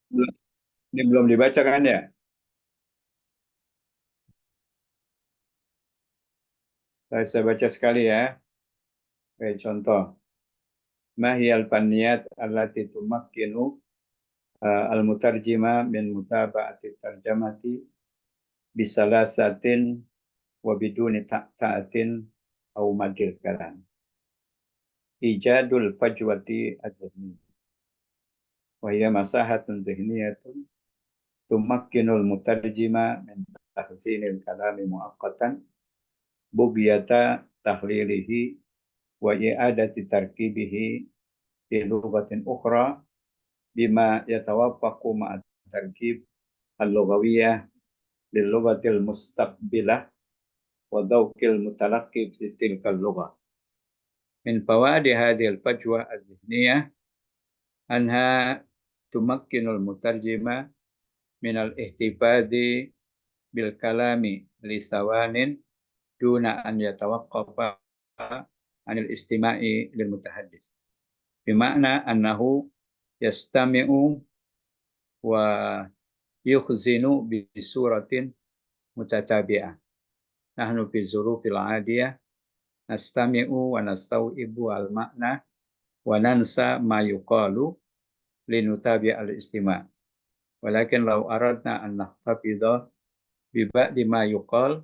Ini belum dibaca kan ya? Saya baca sekali ya. Oke, contoh. Mahiyal faniyat allati tumakkinu al-mutarjima min mutaba'ati tarjamati bisalasatin wa biduni ta'atin au madil kalam. Ijadul fajwati az-zihni. Wa hiya masahatun zihniyatun tumakkinul mutarjima min tahsinil kalami muaqqatan bugiyata tahlilihi wa i'adati tarkibihi fi lughatin ukhra bima yatawaffaqu ma'a tarkib al-lughawiyyah lil lughatil mustaqbilah wa dhawqil mutalaqqi fi tilkal lughah. Min fawaidi hadhil fajwa az-zihniyah anha tumakkinul mutarjima min al-ihtifadhi bil kalami li sawanin duna an yatawaqqafa anil istima'i lil mutahaddis. Bima'na annahu yastami'u wa yukhzinu bi suratin mutatabi'ah. Nahnu fi zurufil adiyah nastami'u wa nastawibu al makna wa nansa ma yuqalu linutabi al istima'. Walakin law aradna an nahtafidha bi ba'di ma yuqal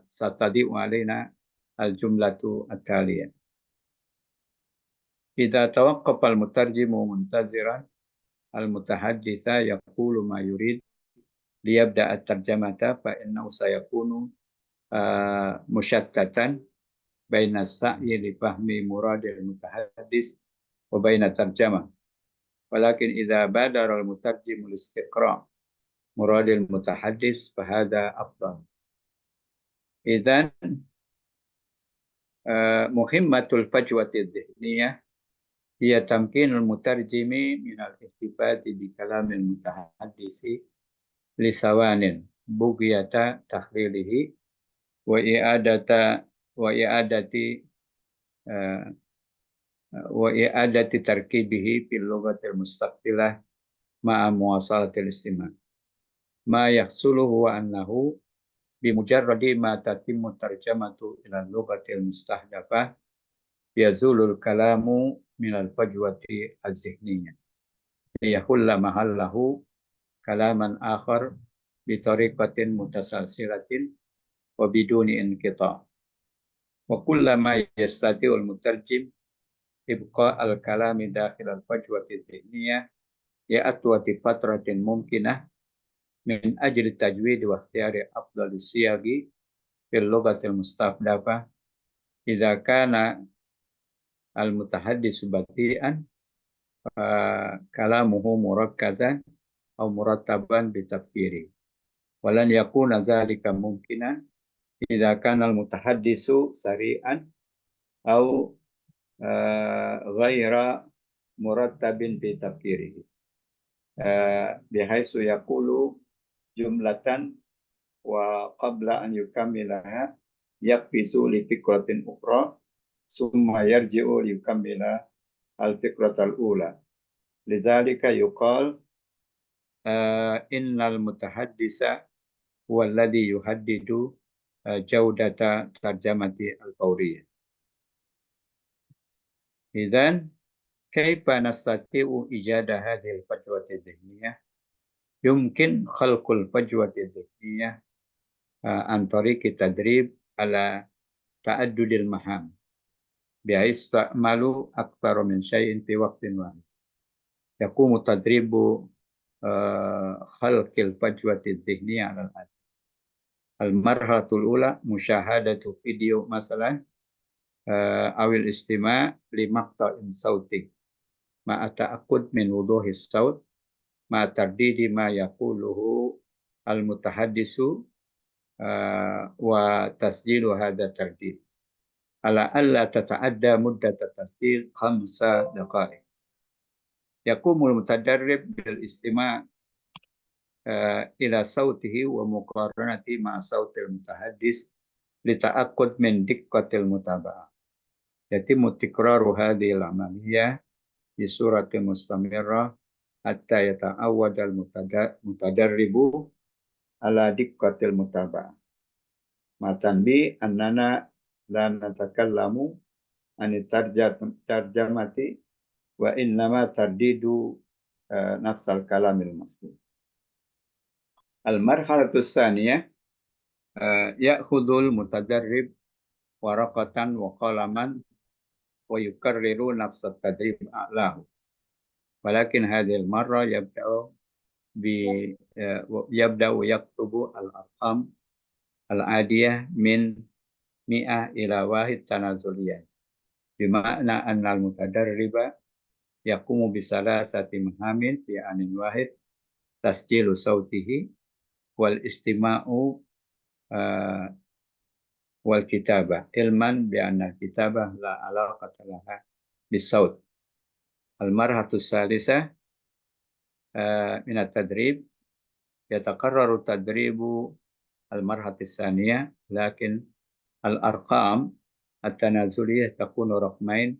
satadi'u alaina al jumlatu at-taliyah. Idza tawaqqafa al mutarjimu muntaziran al mutahadditha yaqulu ma yurid liyabda at-tarjamata fa innahu sayakunu musyattatan baina sa'yi li fahmi muradil mutahaddis wa baina tarjamah. Walakin idza badara al-mutarjim al-istiqra' muradil mutahaddis fa hadha afdal. Idzan muhimmatul fajwati dhihniyah hiya tamkinul mutarjimi min al-ihtifati bi kalamil mutahaddisi li sawanin bugiyata tahlilihi wa i'adati uh, wa i'adati tarkibihi fil lughatil mustaqbilah ma'a muwasalatil istima'. Ma yahsulu huwa annahu bimujarradi ma tatimmu tarjamatu ila lughatil mustahdafah yazulul kalamu minal fajwati az-zihniyah liyahulla mahallahu kalaman akhar bitariqatin mutasalsilatin wa biduni inqita'. Wa kullama yastati'ul mutarjim ibqa al-kalami dakhil al-fajwati dhihniyah ya'atwati fatratin mumkinah min ajli tajwid wa ikhtiyari afdali siyagi fil lughatil mustafdafah idza kana al-mutahaddisu bati'an kalamuhu murakkazan aw murattaban bitafkiri walan yakuna dzalika mumkinan idza kana al-mutahaddisu sari'an aw ghaira murattabin bitafkirihi bihaitsu yaqulu jumlatan wa qabla an yukammilaha yakfisu li fikratin ukhra summa yarji'u li yukammila al-fikratal ula. Lidzalika yuqal innal mutahaddisa huwa alladhi yuhaddidu jaudata tarjamati al-fawriyah. Idzan kaifa nastati'u ijada hadhil fajwati dhihniyah? Yumkin khalqul fajwati dhihniyah an tariqi tadrib ala ta'addudil maham bi'istamalu aktsara min syai'in fi waqtin wahid. Yaqumu tadribu khalqil fajwati dhihniyah ala al-marhalatul ula musyahadatu video masalan awil istima' li maqta'in sauti ma'a ta'aqqud min wuduhis saut ma'a tardidi ma yaquluhu al-mutahaddisu wa tasjilu hadha tardid ala alla tata'adda muddat tasjil 5 daqaiq. Yaqumul mutadarrib bil istima' ila sautihi wa muqaranati ma sautil mutahaddis li ta'aqqud min diqqatil mutaba'ah. Yatimu tikraru hadhil amaliyah di suratil mustamirrah hatta yata'awwad al-mutadarribu ala diqqatil mutaba'ah. Matan bi annana la natakallamu anit tarjamati wa innama tardidu nafsal kalamil masbuk. Al-marhalatu tsaniyah ya'khudul mutadarrib waraqatan wa qalaman wa yukarriru nafsat tadrib a'lahu. Walakin hadhihi al-marra yabda'u yaktubu al-arqam al-adiyah min mi'ah ila wahid tanazuliyah. Bima'na anna al-mutadarriba yaqumu bisalasati mahamin fi anin wahid tasjilu sawtihi wal istima'u wal kitabah ilman bi anna kitabah la alaqata laha bisawt. Al-marhatu salisah min at-tadrib yataqarraru tadribu al-marhati tsaniyah lakin al-arqam at-tanazuliyah takunu raqmain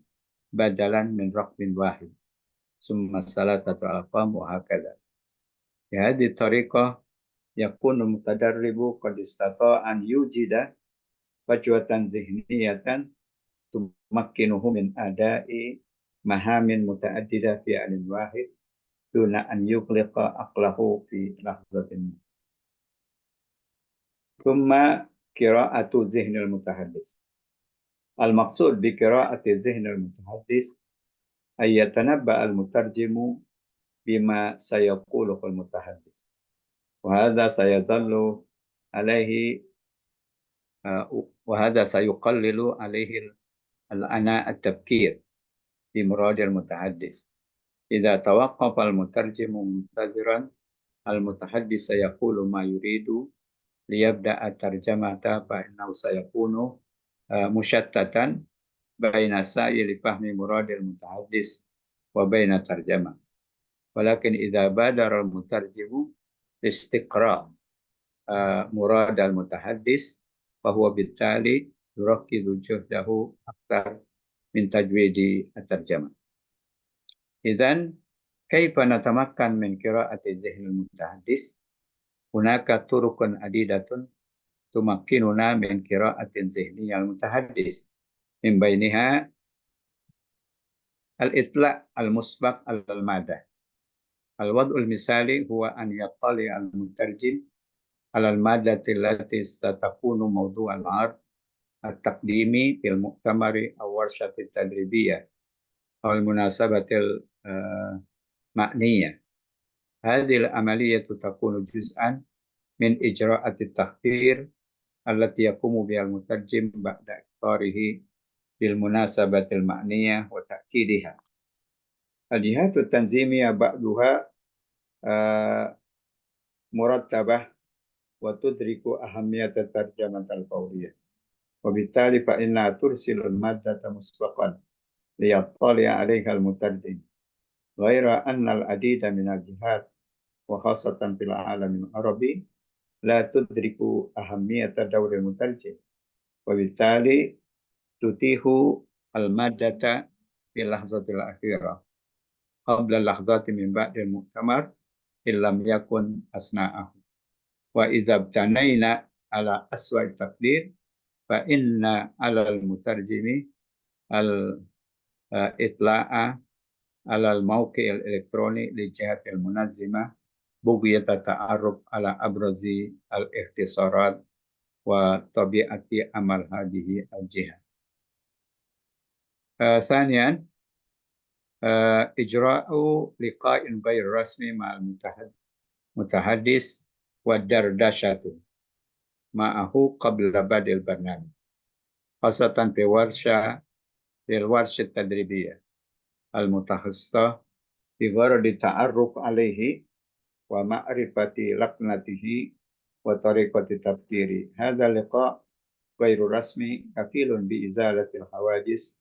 badalan min raqmin wahid summa salatatu arqam wa hakadha. Bi hadhihi tariqah yakunu mutadarribu qad istata'a an yujida fajwatan zihniyatan tumakkinuhu min ada'i mahamin muta'addida fi anin wahid duna an yughliqa aqlahu fi lahzatin. Thumma qira'atu zihnil mutahaddis. Al-maqsud bi qira'ati zihnil mutahaddis ay yatanabba al-mutarjimu bima sayaqulu al-mutahaddis. Wa hadha sayadallu alaihi وهذا سيقلل عليه العناء التفكير في مراد المتحدث. إذا توقف المترجم منتظرا المتحدث سيقول ما يريد ليبدأ الترجمة فإنه سيكون مشتتا بين السعي لفهم مراد المتحدث وبين الترجمة. ولكن إذا بادر المترجم لاستقراء مراد المتحدث فهو بالتالي يركز جهده أكثر من تجويد الترجمة. إذن كيف نتمكن من قراءة ذهن المتحدث؟ هناك طرق عديدة تمكننا من قراءة ذهنية المتحدث، من بينها الإطلاع المسبق على المادة. الوضع المثالي هو أن يطلع المترجم على المادة التي ستكون موضوع العرض التقديمي في المؤتمر أو ورشة التدريبية أو المناسبة المعنية. هذه العملية تكون جزءا من إجراءات التحضير التي يقوم بها المترجم بعد إخباره بالمناسبة المعنية وتأكيدها. الجهات التنظيمية بعضها مرتبة وتدرك أهمية الترجمة الفورية، وبالتالي فإنها ترسل المادة مسبقا ليطلع عليها المترجم، غير أن العديد من الجهات وخاصة في العالم العربي لا تدرك أهمية دور المترجم، وبالتالي تتيح المادة في اللحظة الأخيرة قبل اللحظات من بعد المؤتمر إن لم يكن أثناءه. وإذا ابتنينا على أسوأ التقدير فإن على المترجم الإطلاع على الموقع الإلكتروني للجهة المنظمة بغية التعرف على أبرز الاختصارات وطبيعة عمل هذه الجهة. ثانيا إجراء لقاء غير رسمي مع المتحدث والدردشة معه قبل بدء البرنامج، خاصة في الورشة التدريبية المتخصصة بغرض التعرف عليه ومعرفة لكنته وطريقة تفكيره. هذا اللقاء غير رسمي كفيل بإزالة الحواجز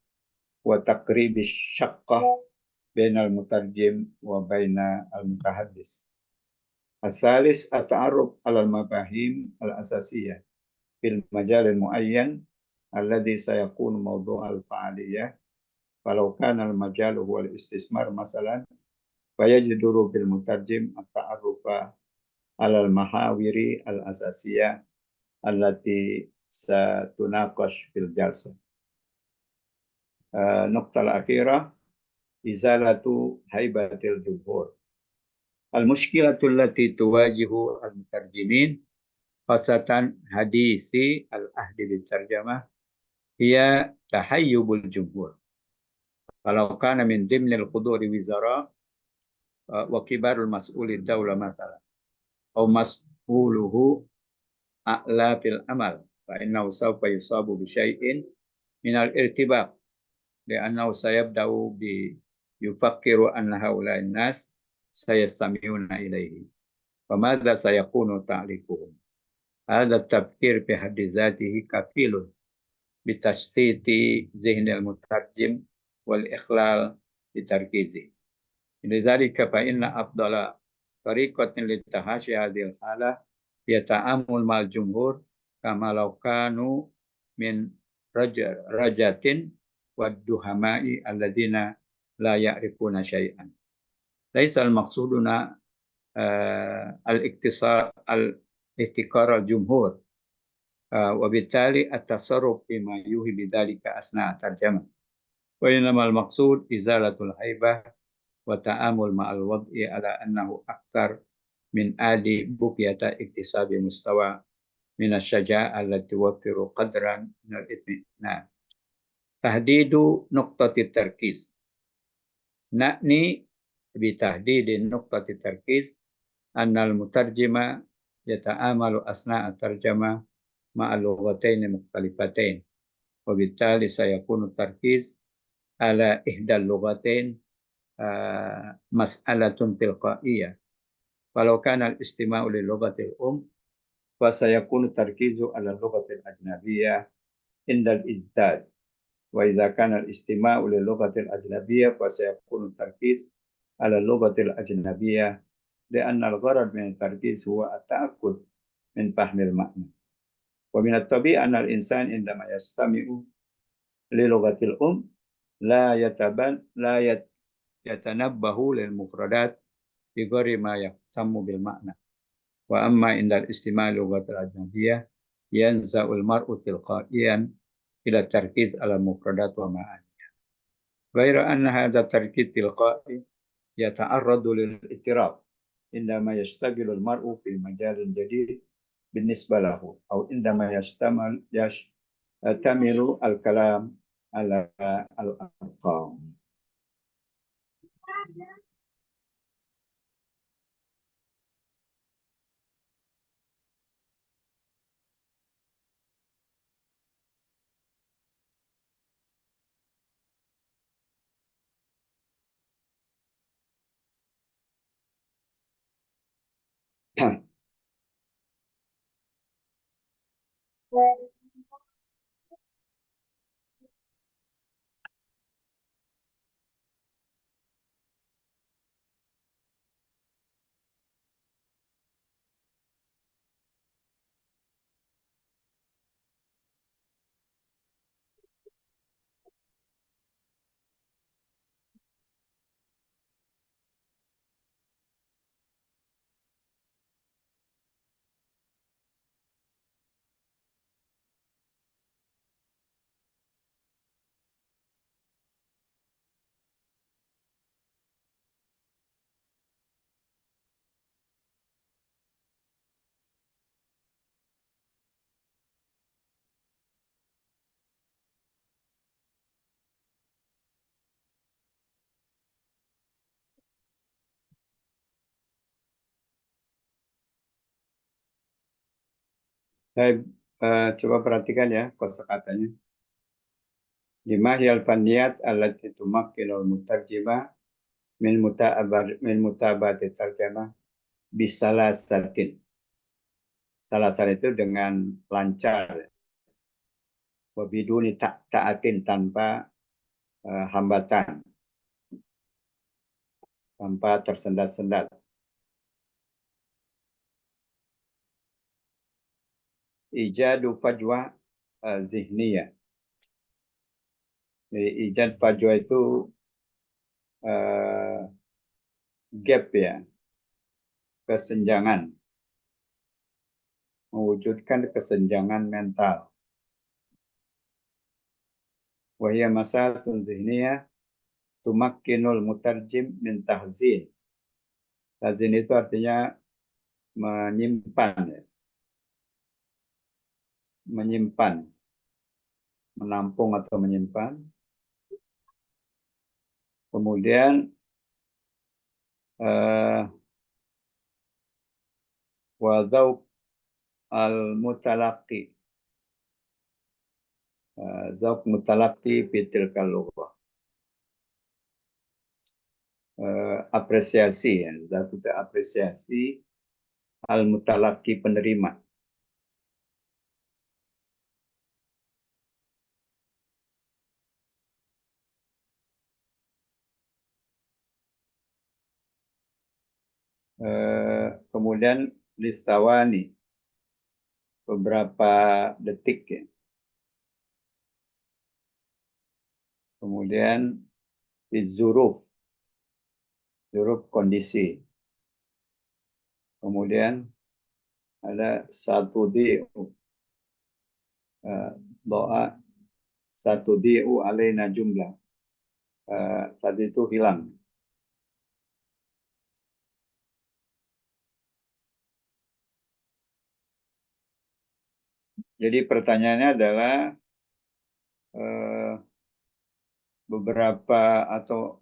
وتقريب الشقة بين المترجم وبين المتحدث. الثالث التعرف على المفاهيم الأساسية في المجال المعين الذي سيكون موضوع الفعالية، فلو كان المجال هو الاستثمار مثلا فيجدر بالمترجم التعرف على المحاور الأساسية التي ستناقش في الجلسة. النقطة الأخيرة إزالة هيبة الجمهور. المشكلة التي تواجه المترجمين خاصة حديثي العهد بالترجمة هي تحيب الجمهور. فلو كان من ضمن الحضور وزراء وكبار المسؤول الدولة مثلا أو مسؤوله أعلى في العمل فإنه سوف يصاب بشيء من الارتباك لأنه سيبدأ يفكر أن هؤلاء الناس سيستمعون إليه فماذا سيكون تعليقهم. هذا التفكير في حد ذاته كفيل بتشتيت ذهن المترجم والإخلال بتركيزه. لذلك فإن أفضل طريقة لتحاشي هذه الحالة هي التعامل مع الجمهور كما لو كانوا من رجة والدهماء الذين لا يعرفون شيئا. ليس المقصود هنا احتكار الجمهور وبالتالي التصرف فيما يوحي بذلك أثناء الترجمة، وإنما المقصود إزالة الهيبة والتعامل مع الوضع على أنه أكثر من آلي بقية اكتساب مستوى من الشجاعة التي توفر قدرا من الاطمئنان. تحديد نقطة التركيز. نعني بتحديد نقطة التركيز أن المترجم يتعامل أثناء الترجمة مع اللغتين المختلفتين، وبالتالي سيكون التركيز على إحدى اللغتين مسألة تلقائية. فلو كان الاستماع للغة الأم فسيكون التركيز على اللغة الأجنبية عند الإجداد، وإذا كان الاستماع للغة الأجنبية فسيكون التركيز على اللغة الأجنبية، لأن الغرض من التركيز هو التأكد من فهم المعنى. ومن الطبيعي أن الإنسان عندما يستمع للغة الأم لا يتنبه للمفردات بغير ما يهتم بالمعنى. وأما عند الاستماع للغة الأجنبية ينزع المرء تلقائيا إلى التركيز على المفردات ومعانيها، غير أن هذا التركيز التلقائي يتعرض للاضطراب عندما يشتغل المرء في مجال جديد بالنسبة له، أو عندما يشتمل الكلام على الأرقام. Baik, coba perhatikan ya kosakatanya. Lima hiyal faniyat allati tumakkinul mutarjimah min mutabati tarjamah bisalasatin. Salasan itu dengan lancar, wabiduni taatin tanpa hambatan, tanpa tersendat-sendat. Ijadu fajwa zihniyah. Jadi ijad fajwa itu gap ya, kesenjangan, mewujudkan kesenjangan mental. Wahya masalatun zihniyah tumakkinul mutarjim min tahzin. Tahzin itu artinya menyimpan, ya. Menyimpan, menampung atau menyimpan. Kemudian wadauq al-mutalaqi, zauq mutalaqi fitil kalughah, apresiasi ya, zauq itu apresiasi, al-mutalaqi penerima. Kemudian listawani, beberapa detik ya. Kemudian zuruf, zuruf kondisi. Kemudian ada satu doa satu alaina jumlah. Tadi itu hilang. Jadi pertanyaannya adalah beberapa atau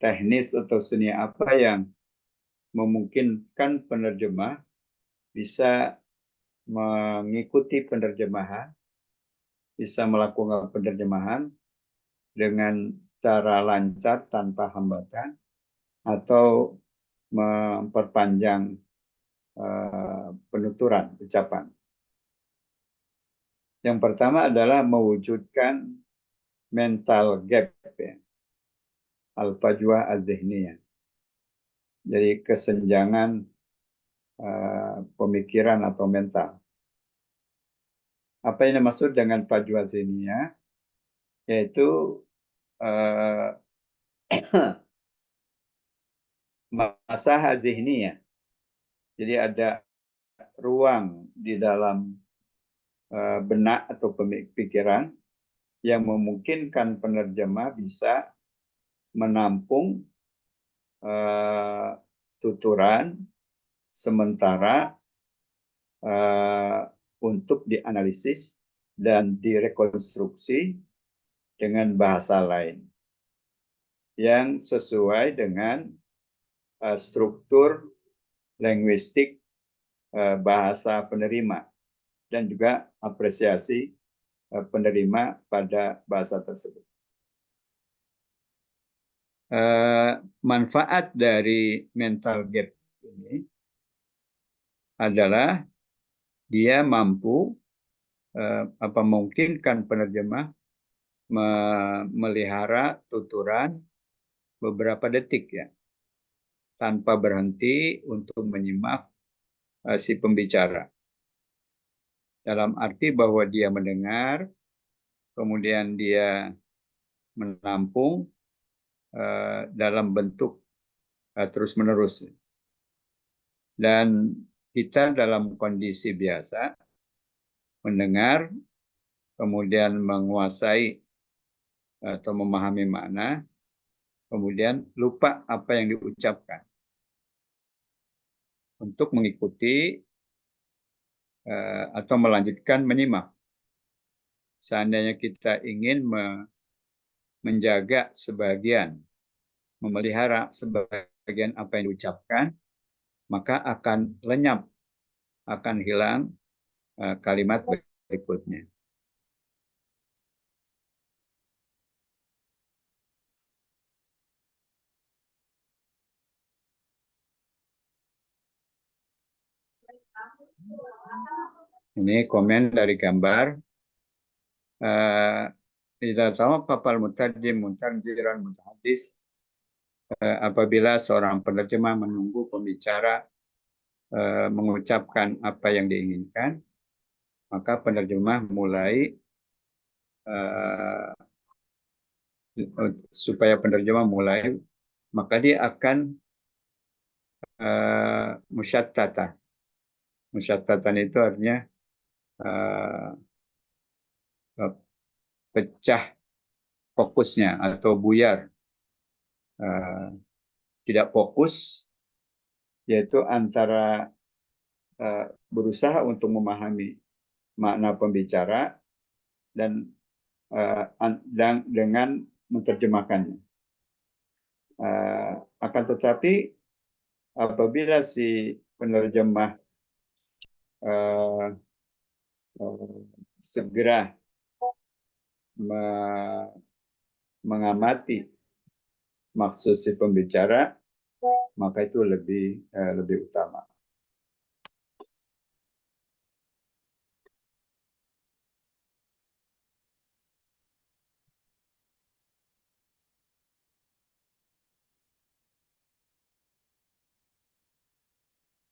teknis atau seni apa yang memungkinkan penerjemah bisa mengikuti penerjemahan, bisa melakukan penerjemahan dengan cara lancar tanpa hambatan, atau memperpanjang penuturan ucapan. Yang pertama adalah mewujudkan mental gap, ya. Al-fajwah az-zihniyah. Jadi kesenjangan pemikiran atau mental. Apa yang dimaksud dengan fajwah zihniyah? Yaitu masaha zihniyah. Jadi ada ruang di dalam benak atau pemikiran yang memungkinkan penerjemah bisa menampung tuturan sementara untuk dianalisis dan direkonstruksi dengan bahasa lain yang sesuai dengan struktur linguistik bahasa penerima dan juga apresiasi penerima pada bahasa tersebut. Manfaat dari mental gap ini adalah dia mampu memungkinkan penerjemah memelihara tuturan beberapa detik ya, tanpa berhenti untuk menyimak si pembicara. Dalam arti bahwa dia mendengar, kemudian dia menampung dalam bentuk terus-menerus. Dan kita dalam kondisi biasa mendengar, kemudian menguasai atau memahami makna, kemudian lupa apa yang diucapkan. Untuk mengikuti atau melanjutkan menyimak. Seandainya kita ingin menjaga sebagian, memelihara sebagian apa yang diucapkan, maka akan lenyap, akan hilang kalimat berikutnya. Ini komen dari gambar. Idza tawaqqafal mutarjim mutarjiran mutahaddis, apabila seorang penerjemah menunggu pembicara mengucapkan apa yang diinginkan, maka penerjemah mulai supaya penerjemah mulai, maka dia akan musyattatan. Musyattatan itu artinya uh, pecah fokusnya atau buyar, uh, tidak fokus, yaitu antara berusaha untuk memahami makna pembicara dan dengan menerjemahkannya. Akan tetapi apabila si penerjemah segera mengamati maksud si pembicara, maka itu lebih utama.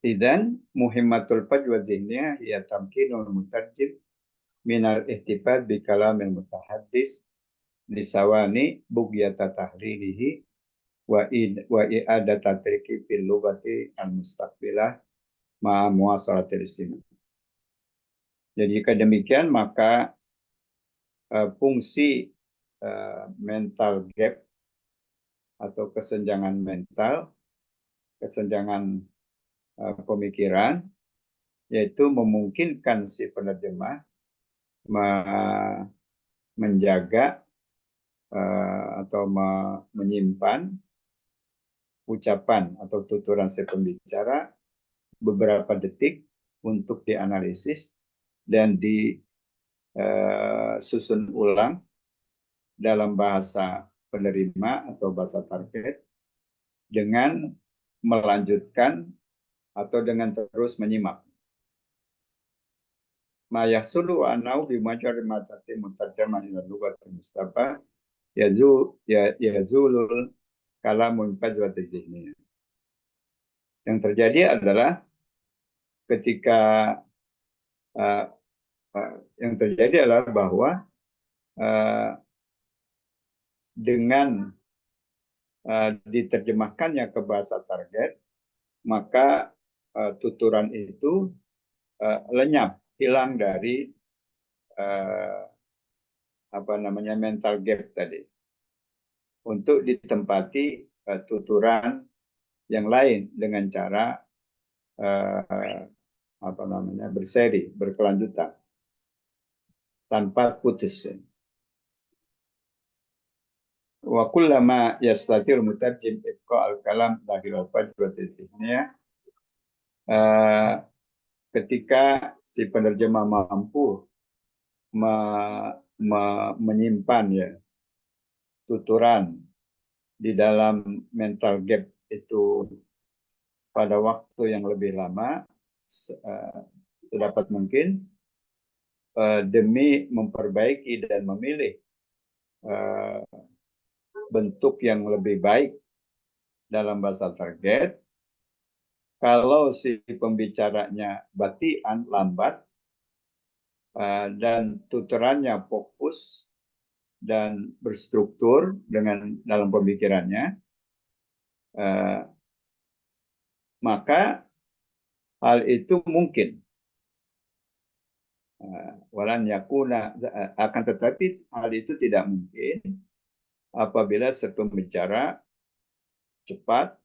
Idzan muhimmatul fajwa zihniyah ya tamkinul mutarjim minal ihtifad bi kalamil mutahaddis lisawani bugyata tahririhi wa i'adata tariki fil lughati al mustaqbilah ma muasaratil istimah. Jadi jika demikian maka fungsi mental gap atau kesenjangan mental, kesenjangan pemikiran, yaitu memungkinkan si penerjemah menjaga atau menyimpan ucapan atau tuturan si pembicara beberapa detik untuk dianalisis dan disusun ulang dalam bahasa penerima atau bahasa target dengan melanjutkan atau dengan terus menyimak. Ma yahsulu anau bimajari matati mutarjamah ila lughatil mustafa yazulul kalamun fajwati zihniyah. Yang terjadi adalah ketika bahwa dengan diterjemahkannya ke bahasa target, maka tuturan itu lenyap, hilang dari mental gap tadi, untuk ditempati tuturan yang lain dengan cara berseri, berkelanjutan tanpa putus. Wa kullama yastatir mutarjim ibqa al-kalam lahil al-fajwati zihniyah, ketika si penerjemah mampu menyimpan ya tuturan di dalam mental gap itu pada waktu yang lebih lama sedapat mungkin, demi memperbaiki dan memilih bentuk yang lebih baik dalam bahasa target. Kalau si pembicaranya batian, lambat, dan tuturannya fokus dan berstruktur dalam pemikirannya, maka hal itu mungkin. Walan yakuna, akan tetapi hal itu tidak mungkin apabila si pembicara cepat,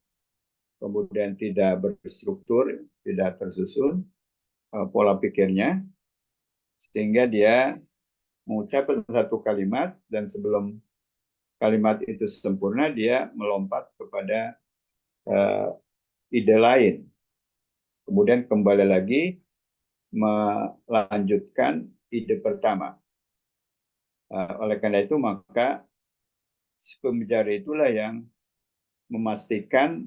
kemudian tidak berstruktur, tidak tersusun pola pikirnya, sehingga dia mengucapkan satu kalimat dan sebelum kalimat itu sempurna dia melompat kepada ide lain, kemudian kembali lagi melanjutkan ide pertama. Oleh karena itu maka pembicara itulah yang memastikan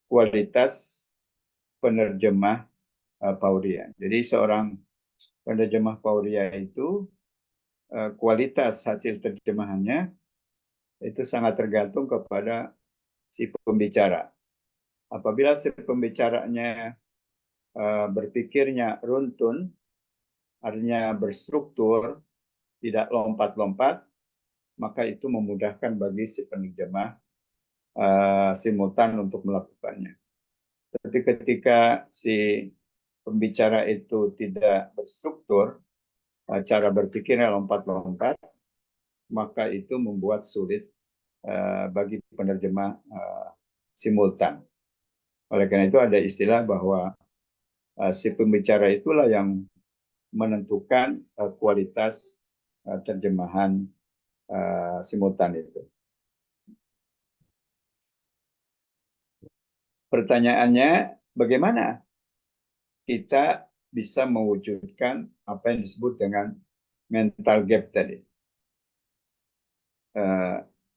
kualitas penerjemah Pauria. Jadi seorang penerjemah Pauria itu kualitas hasil terjemahannya itu sangat tergantung kepada si pembicara. Apabila si pembicaranya berpikirnya runtun, artinya berstruktur, tidak lompat-lompat, maka itu memudahkan bagi si penerjemah simultan untuk melakukannya. Tapi ketika si pembicara itu tidak berstruktur, cara berpikirnya lompat-lompat, maka itu membuat sulit bagi penerjemah simultan. Oleh karena itu ada istilah bahwa si pembicara itulah yang menentukan kualitas terjemahan simultan itu. Pertanyaannya, bagaimana kita bisa mewujudkan apa yang disebut dengan mental gap tadi?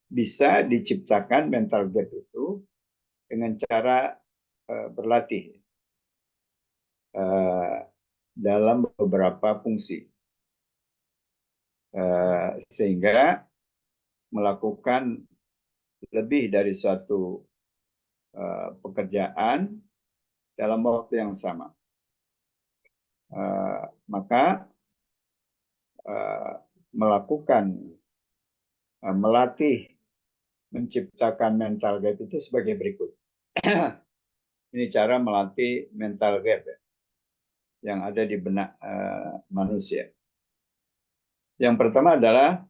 Bisa diciptakan mental gap itu dengan cara berlatih dalam beberapa fungsi, sehingga melakukan lebih dari suatu pekerjaan dalam waktu yang sama. Maka melatih menciptakan mental gap itu sebagai berikut. Ini cara melatih mental gap yang ada di benak manusia. Yang pertama adalah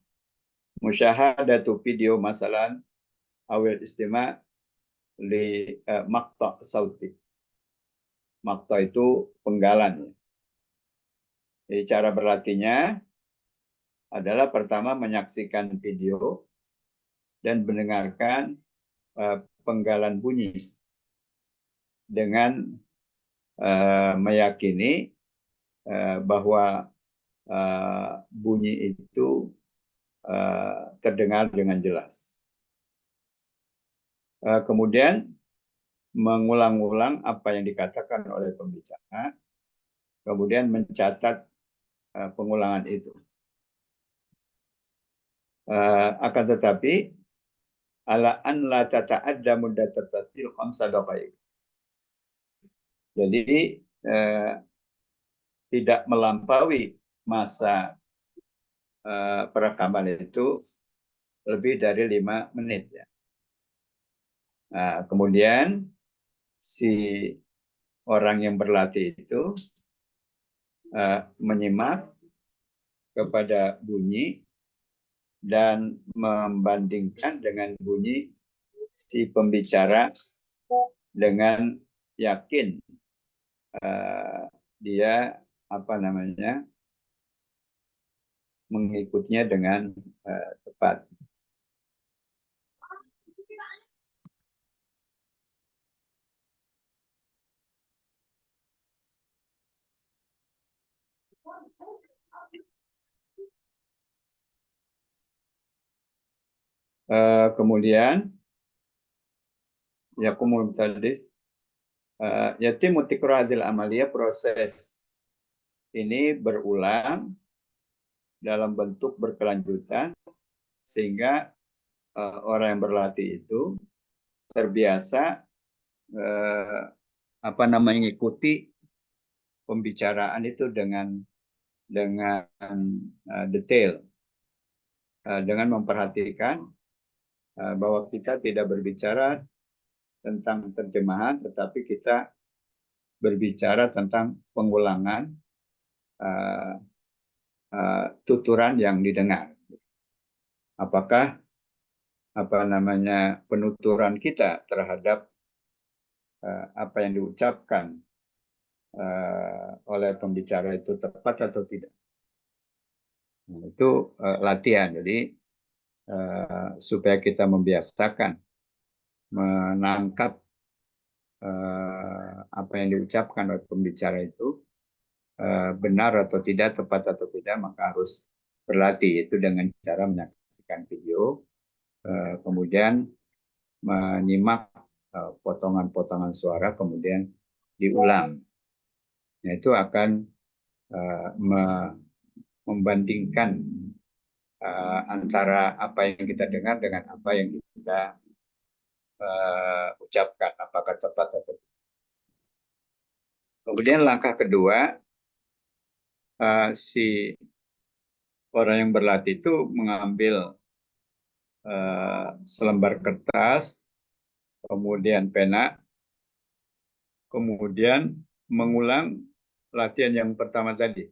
musyahadatu video masalan awil istima li maqta sauti. Maqta itu penggalan. Jadi cara berlatihnya adalah pertama menyaksikan video dan mendengarkan penggalan bunyi dengan meyakini bahwa bunyi itu terdengar dengan jelas. Kemudian mengulang-ulang apa yang dikatakan oleh pembicara, kemudian mencatat pengulangan itu. Akan tetapi ala an la tata'adda muddat at-tasjil 5 daqaiq. Jadi tidak melampaui masa perekaman itu lebih dari 5 menit ya. Kemudian si orang yang berlatih itu menyimak kepada bunyi dan membandingkan dengan bunyi si pembicara dengan yakin dia mengikutnya dengan tepat. Kemudian yakumul tadis yatim tikrur hadil amaliyah, proses ini berulang dalam bentuk berkelanjutan sehingga orang yang berlatih itu terbiasa mengikuti pembicaraan itu dengan detail, dengan memperhatikan bahwa kita tidak berbicara tentang terjemahan, tetapi kita berbicara tentang pengulangan tuturan yang didengar. Apakah penuturan kita terhadap apa yang diucapkan oleh pembicara itu tepat atau tidak? Nah, itu latihan. Jadi supaya kita membiasakan menangkap apa yang diucapkan oleh pembicara itu benar atau tidak, tepat atau tidak, maka harus berlatih itu dengan cara menyaksikan video, kemudian menyimak potongan-potongan suara, kemudian diulang. Nah, itu akan membandingkan antara apa yang kita dengar dengan apa yang kita ucapkan, apakah tepat atau tidak. Kemudian langkah kedua, si orang yang berlatih itu mengambil selembar kertas, kemudian pena, kemudian mengulang latihan yang pertama tadi.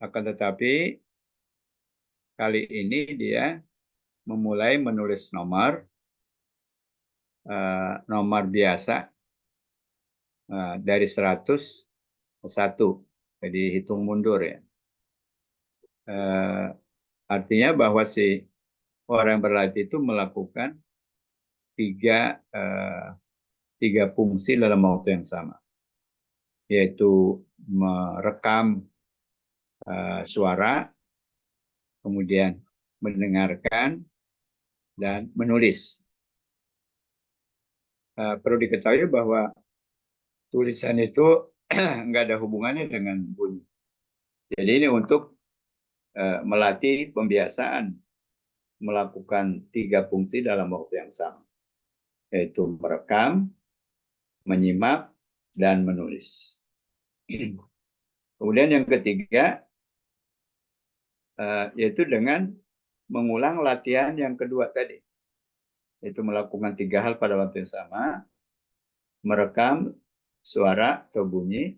Akan tetapi kali ini dia memulai menulis nomor biasa dari 100 ke 1. Jadi hitung mundur ya. Artinya bahwa si orang berlatih itu melakukan tiga fungsi dalam waktu yang sama, yaitu merekam suara, kemudian mendengarkan, dan menulis. Perlu diketahui bahwa tulisan itu nggak ada hubungannya dengan bunyi. Jadi ini untuk melatih pembiasaan melakukan tiga fungsi dalam waktu yang sama, yaitu merekam, menyimak, dan menulis. Kemudian yang ketiga, yaitu dengan mengulang latihan yang kedua tadi, yaitu melakukan tiga hal pada waktu yang sama, merekam suara atau bunyi,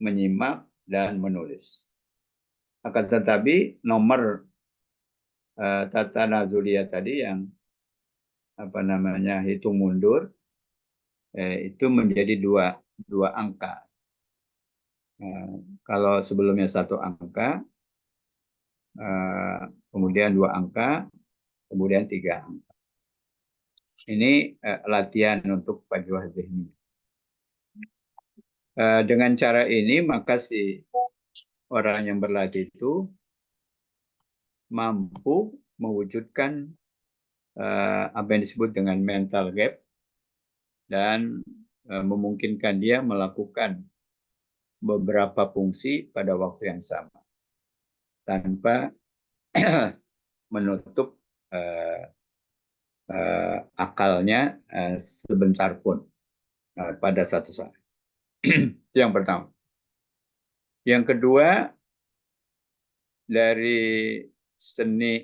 menyimak, dan menulis. Akan tetapi nomor tata nazulia tadi yang hitung mundur itu menjadi dua angka. Kalau sebelumnya 1 angka, kemudian 2 angka, kemudian 3 angka. Ini latihan untuk Fajwah Zihni. Dengan cara ini maka si orang yang berlatih itu mampu mewujudkan apa yang disebut dengan mental gap dan memungkinkan dia melakukan beberapa fungsi pada waktu yang sama tanpa menutup akalnya sebentar pun pada satu saat. Yang pertama. Yang kedua, dari seni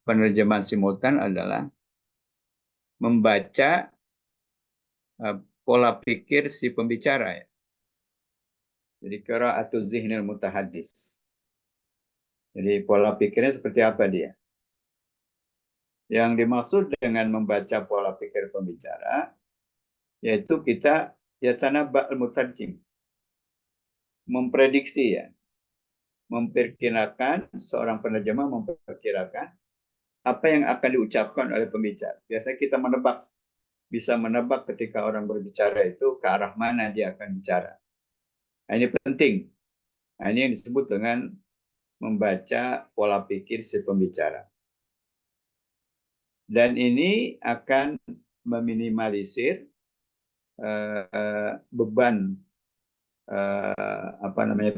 penerjemahan simultan adalah membaca pola pikir si pembicara. Ya. Jadi qira'atu zihnil mutahaddis. Jadi pola pikirnya seperti apa dia? Yang dimaksud dengan membaca pola pikir pembicara, yaitu kita yatanabba al-mutarjim. Memprediksi ya. Memperkirakan, seorang penerjemah memperkirakan apa yang akan diucapkan oleh pembicara. Biasanya kita bisa menebak ketika orang berbicara itu ke arah mana dia akan bicara. Nah, ini penting. Nah, ini yang disebut dengan membaca pola pikir si pembicara. Dan ini akan meminimalisir beban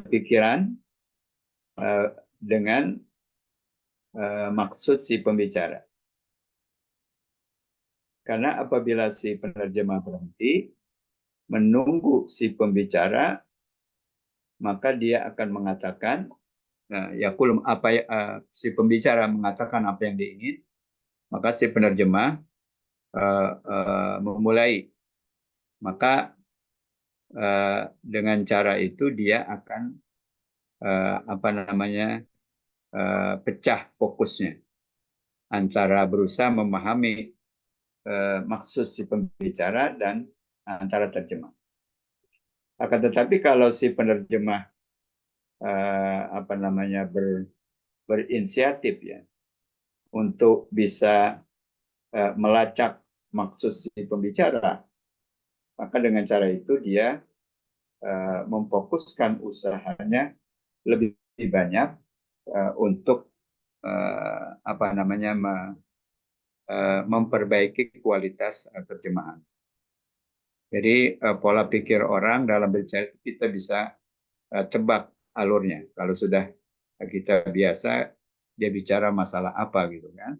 pikiran dengan maksud si pembicara. Karena apabila si penerjemah berhenti menunggu si pembicara, maka dia akan mengatakan, si pembicara mengatakan apa yang diingin, maka si penerjemah memulai. Maka dengan cara itu dia akan pecah fokusnya antara berusaha memahami maksud si pembicara dan antara terjemah. Akan tetapi kalau si penerjemah berinisiatif ya untuk bisa melacak maksud si pembicara, maka dengan cara itu dia memfokuskan usahanya lebih banyak untuk memperbaiki kualitas terjemahan. Jadi pola pikir orang dalam berbicara kita bisa tebak alurnya. Kalau sudah kita biasa dia bicara masalah apa gitu kan.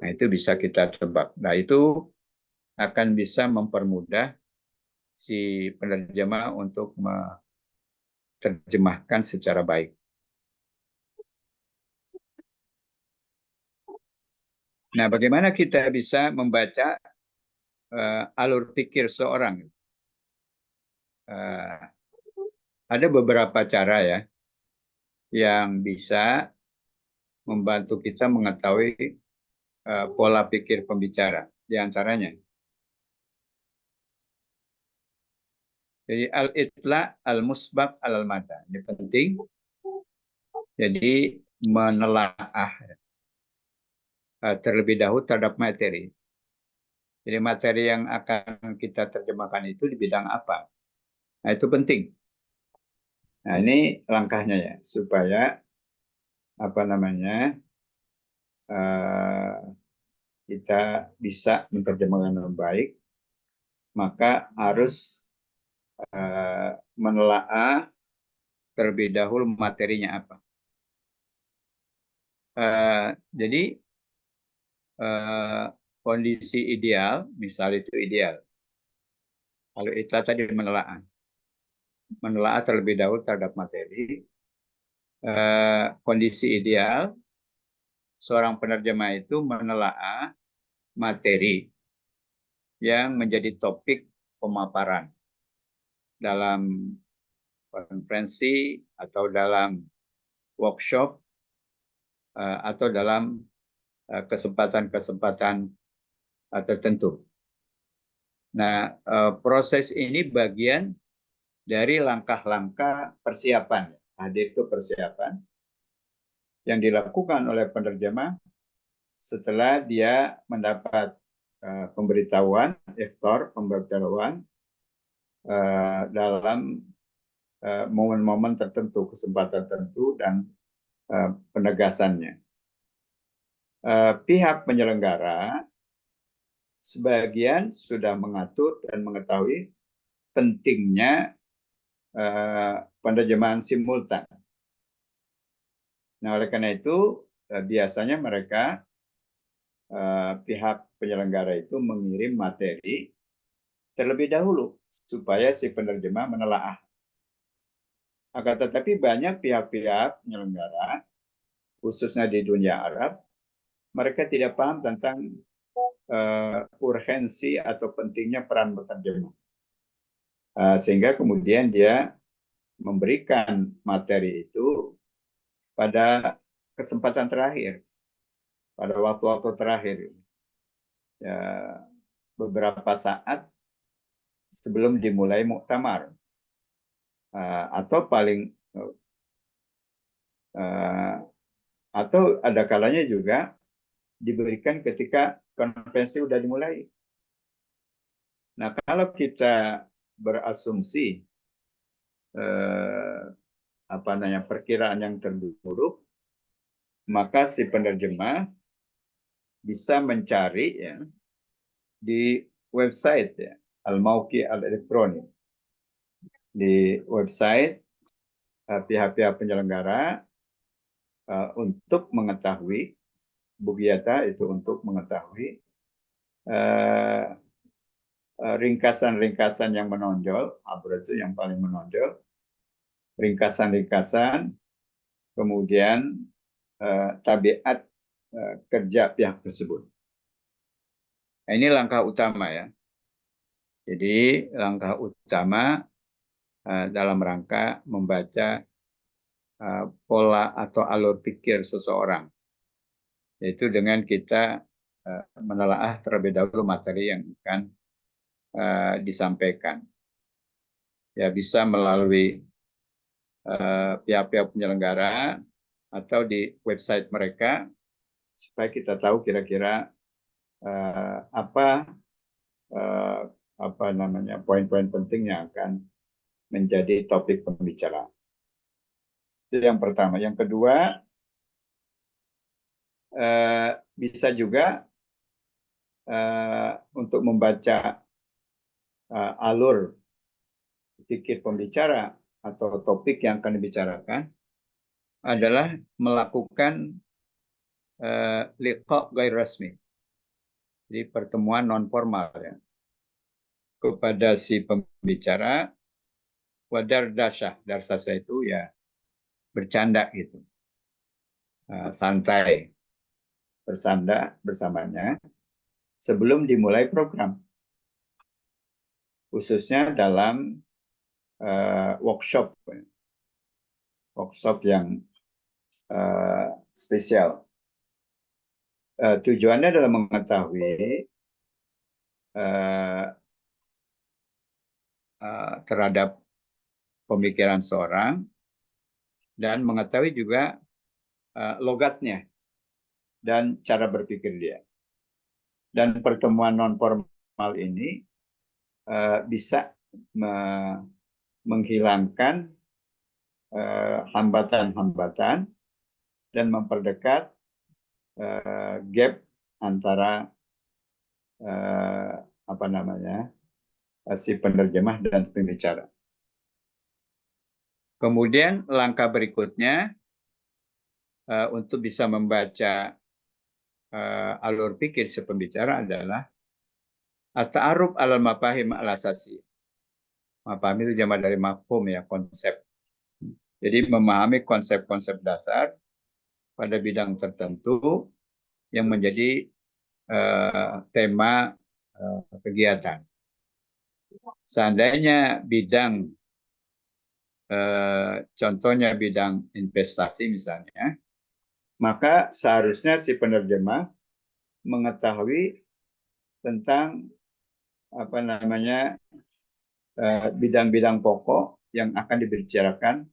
Nah, itu bisa kita tebak. Nah, itu akan bisa mempermudah si penerjemah untuk menerjemahkan secara baik. Nah, bagaimana kita bisa membaca alur pikir seorang. Uh, ada beberapa cara ya yang bisa membantu kita mengetahui pola pikir pembicara. Di antaranya, jadi al-itla al-musbaq al-mada. Ini penting. Jadi menelaah terlebih dahulu terhadap materi. Jadi materi yang akan kita terjemahkan itu di bidang apa? Nah, itu penting. Nah, ini langkahnya ya, supaya apa namanya kita bisa menerjemahkan dengan baik, maka harus menelaah terlebih dahulu materinya apa. Jadi kondisi ideal, misal itu ideal. Kalau itu tadi menelaah terlebih dahulu terhadap materi. Kondisi ideal, seorang penerjemah itu menelaah materi yang menjadi topik pemaparan dalam konferensi atau dalam workshop atau dalam kesempatan-kesempatan tertentu. Nah, proses ini bagian dari langkah-langkah persiapan. Hadir itu persiapan yang dilakukan oleh penerjemah setelah dia mendapat pemberitahuan, pemberitahuan dalam momen-momen tertentu, kesempatan tertentu, dan penegasannya. Pihak penyelenggara sebagian sudah mengatur dan mengetahui pentingnya penerjemahan simultan. Nah, oleh karena itu biasanya mereka pihak penyelenggara itu mengirim materi terlebih dahulu supaya si penerjemah menelaah. Akan tetapi banyak pihak-pihak penyelenggara, khususnya di dunia Arab, mereka tidak paham tentang urgensi atau pentingnya peran penerjemah. Sehingga kemudian dia memberikan materi itu pada kesempatan terakhir, pada waktu-waktu terakhir, ya, beberapa saat sebelum dimulai muktamar, atau paling atau ada kalanya juga diberikan ketika konferensi sudah dimulai. Nah, kalau kita berasumsi perkiraan yang terburuk, maka si penerjemah bisa mencari ya di website ya, Al-Mauqi Al-Elektronik. Di website pihak-pihak penyelenggara untuk mengetahui Bugiata itu untuk mengetahui ringkasan-ringkasan yang menonjol, apa itu yang paling menonjol, ringkasan-ringkasan, kemudian tabiat kerja pihak tersebut. Nah, ini langkah utama ya. Jadi langkah utama dalam rangka membaca pola atau alur pikir seseorang, yaitu dengan kita menelaah terlebih dahulu materi yang akan disampaikan. Ya, bisa melalui pihak-pihap penyelenggara atau di website mereka supaya kita tahu kira-kira apa poin-poin penting yang akan menjadi topik pembicaraan. Itu yang pertama. Yang kedua, bisa juga untuk membaca alur pikir pembicara atau topik yang akan dibicarakan adalah melakukan liqa ghair rasmi. Jadi pertemuan non formal ya, kepada si pembicara. Wadar darsah itu ya bercanda gitu, santai, bersanda bersamanya sebelum dimulai program. khususnya dalam workshop yang spesial. Tujuannya adalah mengetahui terhadap pemikiran seorang dan mengetahui juga logatnya dan cara berpikir dia. Dan pertemuan non formal ini bisa menghilangkan hambatan-hambatan dan memperdekat gap antara si penerjemah dan pembicara. Kemudian langkah berikutnya untuk bisa membaca alur pikir si pembicara adalah at-ta'aruf alal mafahim al-asasi. Mafahim itu jamak dari mafhum ya, konsep. Jadi memahami konsep-konsep dasar pada bidang tertentu yang menjadi tema kegiatan. Seandainya bidang contohnya bidang investasi misalnya, maka seharusnya si penerjemah mengetahui tentang bidang-bidang pokok yang akan dibicarakan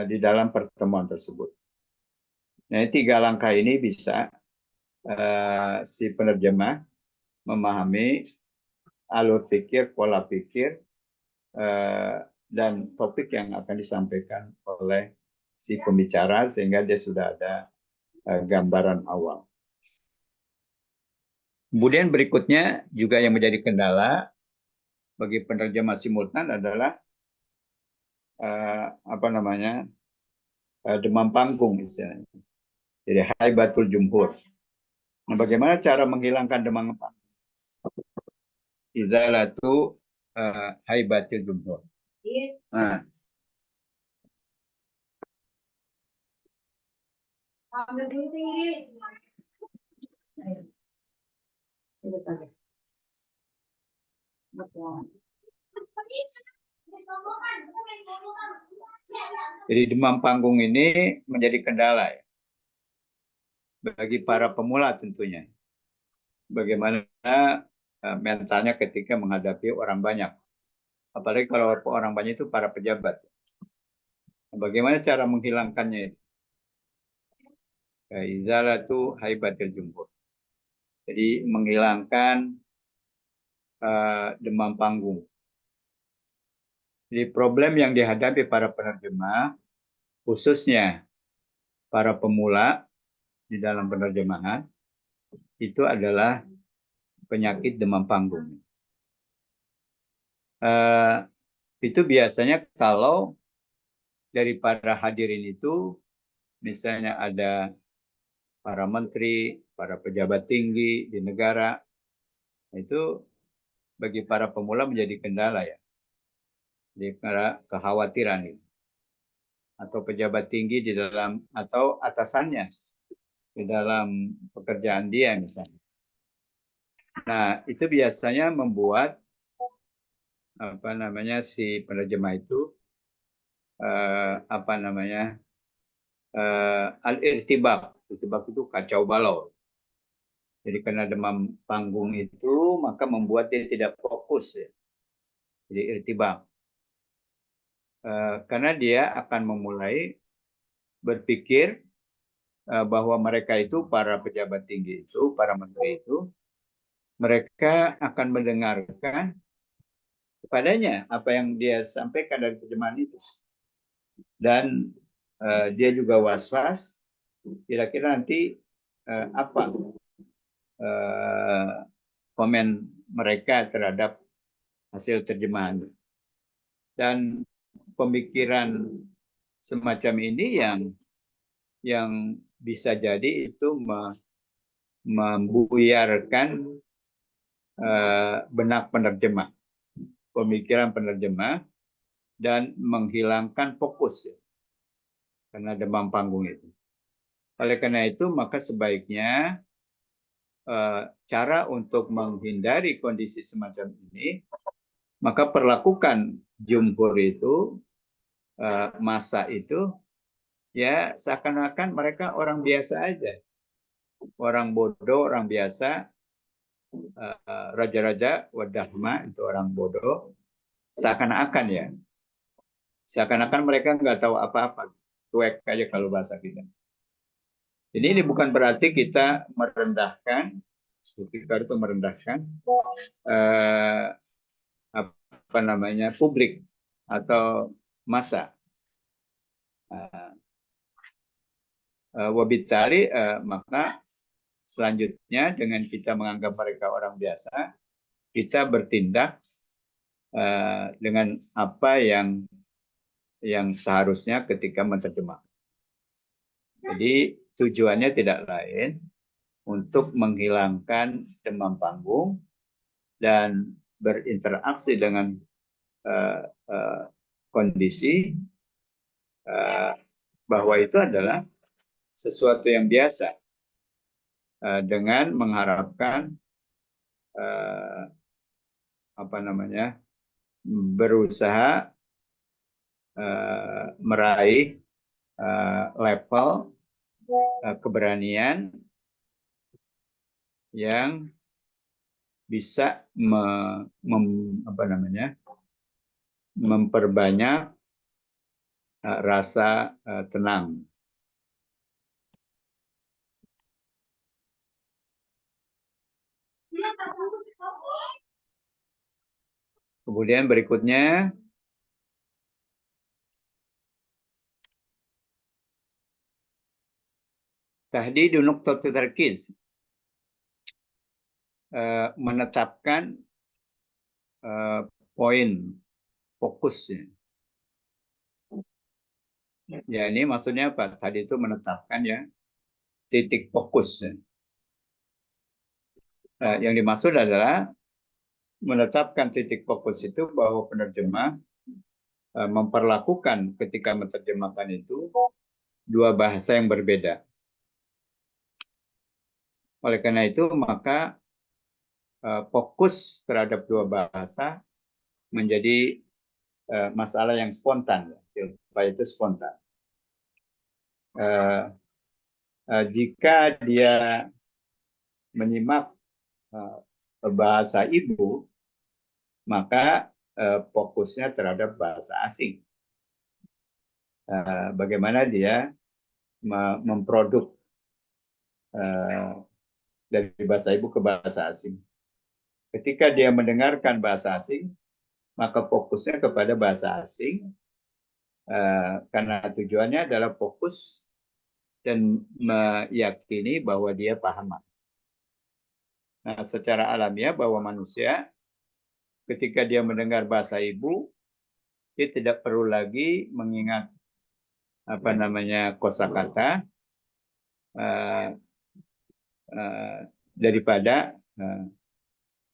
di dalam pertemuan tersebut. Nah, 3 langkah ini bisa si penerjemah memahami alur pikir, pola pikir, dan topik yang akan disampaikan oleh si pembicara sehingga dia sudah ada gambaran awal. Kemudian berikutnya juga yang menjadi kendala bagi penerjemah simultan adalah demam panggung misalnya. Jadi haibatul jumhur. Nah, bagaimana cara menghilangkan demam panggung? Izalatu haibatul jumhur. Nah, jadi demam panggung ini menjadi kendala ya, bagi para pemula tentunya. Bagaimana mentalnya ketika menghadapi orang banyak. Apalagi kalau orang banyak itu para pejabat. Bagaimana cara menghilangkannya? Izalatu haibatil jumhur. Jadi menghilangkan demam panggung. Jadi problem yang dihadapi para penerjemah, khususnya para pemula di dalam penerjemahan, itu adalah penyakit demam panggung. Itu biasanya kalau dari para hadirin itu, misalnya ada para menteri, para pejabat tinggi di negara, itu bagi para pemula menjadi kendala ya. Jadi kekhawatiran ini. Atau pejabat tinggi di dalam atau atasannya di dalam pekerjaan dia misalnya. Nah, itu biasanya membuat si penerjemah itu al-irtibak. Irtibak itu kacau balau. Jadi karena demam panggung itu maka membuat dia tidak fokus ya. Jadi irtibak. Karena dia akan memulai berpikir bahwa mereka itu para pejabat tinggi itu, para menteri itu, mereka akan mendengarkan kepadanya apa yang dia sampaikan dari terjemahan itu. Dan dia juga was-was, kira-kira nanti apa komen mereka terhadap hasil terjemahan. Dan pemikiran semacam ini yang bisa jadi itu membuyarkan benak penerjemah, pemikiran penerjemah, dan menghilangkan fokus ya, karena demam panggung itu. Oleh karena itu maka sebaiknya cara untuk menghindari kondisi semacam ini maka perlakukan jumhur itu, masa itu, ya seakan-akan mereka orang biasa aja. Orang bodoh, orang biasa, raja-raja, wadahma itu orang bodoh, seakan-akan ya. Seakan-akan mereka nggak tahu apa-apa. Cuek aja kalau bahasa kita. Jadi ini bukan berarti kita merendahkan, Zulfikar itu merendahkan apa namanya publik atau massa. Wabitari maka selanjutnya dengan kita menganggap mereka orang biasa, kita bertindak dengan apa yang seharusnya ketika menerjemahkan. Jadi tujuannya tidak lain untuk menghilangkan demam panggung dan berinteraksi dengan kondisi bahwa itu adalah sesuatu yang biasa dengan mengharapkan apa namanya berusaha meraih level keberanian yang bisa memperbanyak rasa tenang. Kemudian berikutnya tahdidu nuqtatul tarkiz, menetapkan poin fokusnya. Ya ini maksudnya apa? Tadi itu menetapkan ya titik fokus. Yang dimaksud adalah menetapkan titik fokus itu bahwa penerjemah memperlakukan ketika menerjemahkan itu dua bahasa yang berbeda. Oleh karena itu maka fokus terhadap dua bahasa menjadi masalah yang spontan, supaya itu spontan. Jika dia menyimak bahasa ibu, maka fokusnya terhadap bahasa asing. Bagaimana dia memproduk dari bahasa ibu ke bahasa asing. Ketika dia mendengarkan bahasa asing, maka fokusnya kepada bahasa asing, karena tujuannya adalah fokus dan meyakini bahwa dia paham. Nah, secara alamiah bahwa manusia ketika dia mendengar bahasa ibu, dia tidak perlu lagi mengingat apa namanya kosakata daripada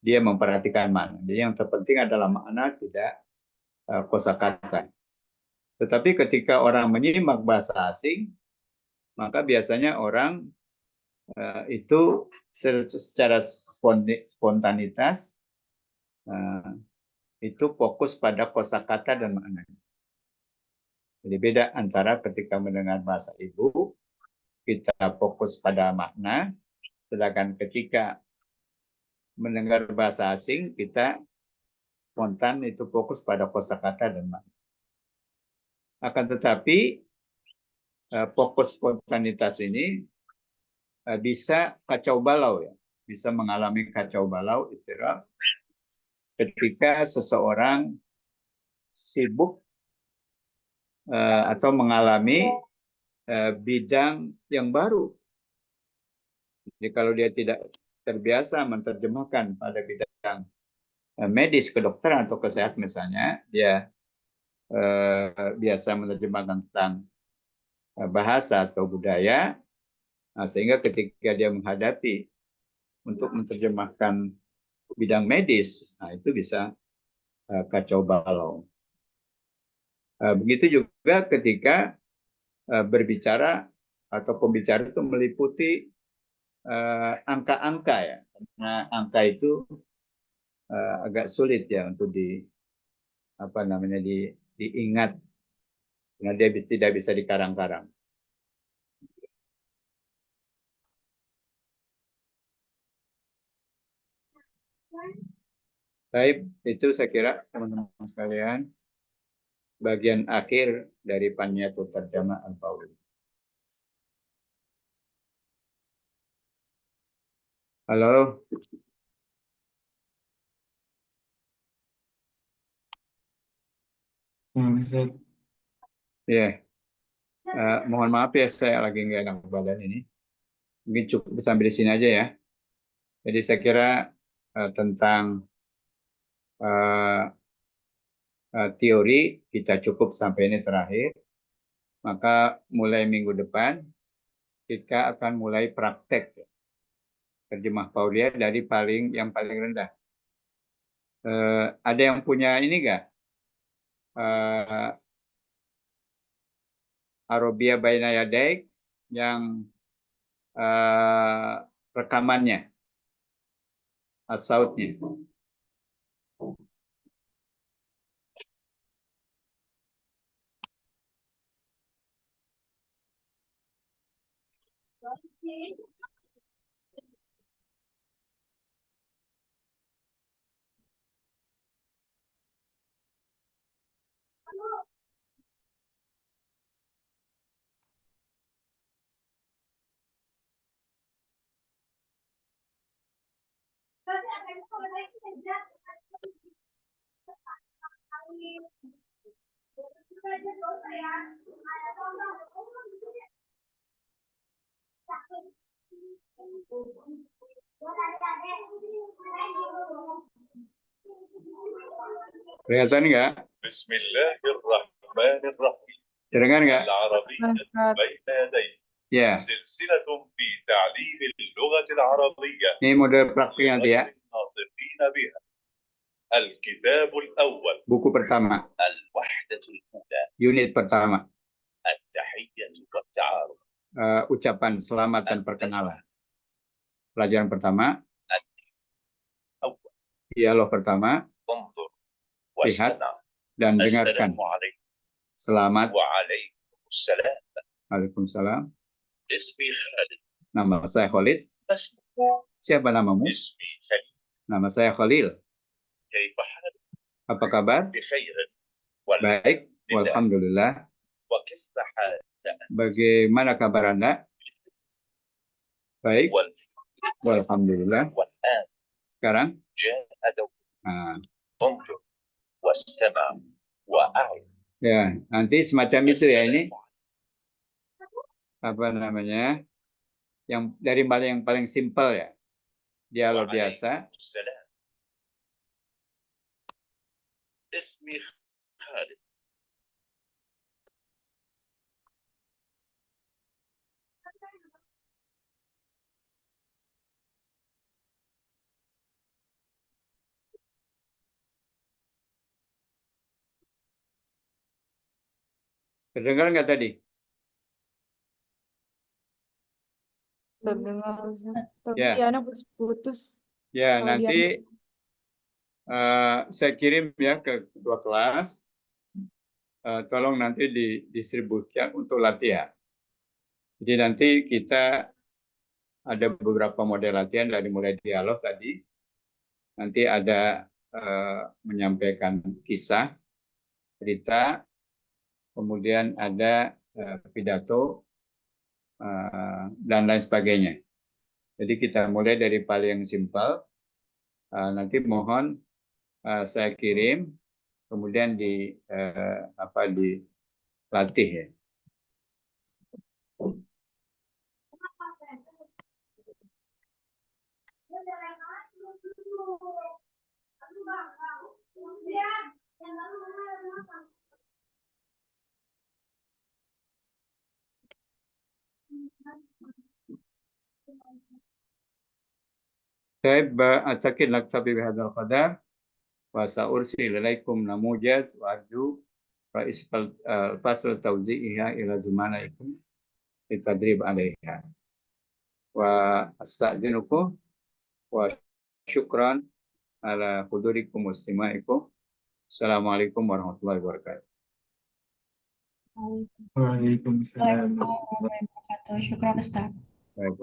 dia memperhatikan makna. Jadi yang terpenting adalah makna, tidak kosakata. Tetapi ketika orang menyimak bahasa asing, maka biasanya orang itu secara spontanitas itu fokus pada kosakata dan makna. Jadi beda antara ketika mendengar bahasa ibu, kita fokus pada makna, sedangkan ketika mendengar bahasa asing, kita spontan itu fokus pada kosakata dan makna. Akan tetapi fokus spontanitas ini bisa kacau balau ya, bisa mengalami kacau balau istirah ketika seseorang sibuk atau mengalami bidang yang baru. Jadi kalau dia tidak terbiasa menerjemahkan pada bidang medis, kedokteran atau kesehatan misalnya, dia biasa menerjemahkan tentang bahasa atau budaya, sehingga ketika dia menghadapi untuk menerjemahkan bidang medis, itu bisa kacau balau. Begitu juga ketika berbicara atau pembicara itu meliputi angka-angka ya, karena angka itu agak sulit ya untuk apa namanya diingat, karena dia tidak bisa dikarang-karang. Baik, itu saya kira teman-teman sekalian bagian akhir dari Panyatul Tarjamah Al-Faul. Halo. Ya, mohon maaf ya saya lagi nggak enak badan ini. Mungkin cukup sampai di sini aja ya. Jadi saya kira tentang teori kita cukup sampai ini terakhir. Maka mulai minggu depan kita akan mulai praktek terjemah Paulia dari yang paling rendah. Ada yang punya ini nggak? Arabia Baina Yadaik yang rekamannya, as-sautnya. Kelihatan nggak? Bismillahirrahmanirrahim. Dengar nggak? Ya. Ini model praktik nanti ya. Buku pertama. Unit pertama. Ucapan selamat dan perkenalan. Pelajaran pertama. Dialog pertama. Lihat dan dengarkan. Selamat. Waalaikumsalam. Nama saya Khalid. Siapa namamu? Nama saya Khalil. Apa kabar? Baik, walhamdulillah. Bagaimana kabar Anda? Baik, walhamdulillah. Sekarang? Ya, nanti semacam itu ya ini. Apa namanya? Yang dari yang paling simpel ya. Dialog biasa. Terdengar nggak tadi? Terdengar. Ya. Tapi anak putus. Ya, nanti saya kirim ya ke ketua kelas. Tolong nanti didistribusikan untuk latihan. Jadi nanti kita ada beberapa model latihan dari mulai dialog tadi. Nanti ada menyampaikan kisah, cerita, kemudian ada pidato, dan lain sebagainya. Jadi kita mulai dari paling simpel. Nanti mohon saya kirim, kemudian dilatih ya. Saya أعتقد نكتفي بهذا القدر وسأرسل إليكم نموذج وأرجو رئيس الفصل توزيعها إلى زملائكم للتدريب عليها وأستأذنكم وشكرا على حضوركم واستماعكم Assalamualaikum warahmatullahi wabarakatuh. Waalaikumsalam. Waalaikumsalam warahmatullahi wabarakatuh. Syukran Ustaz. Baik,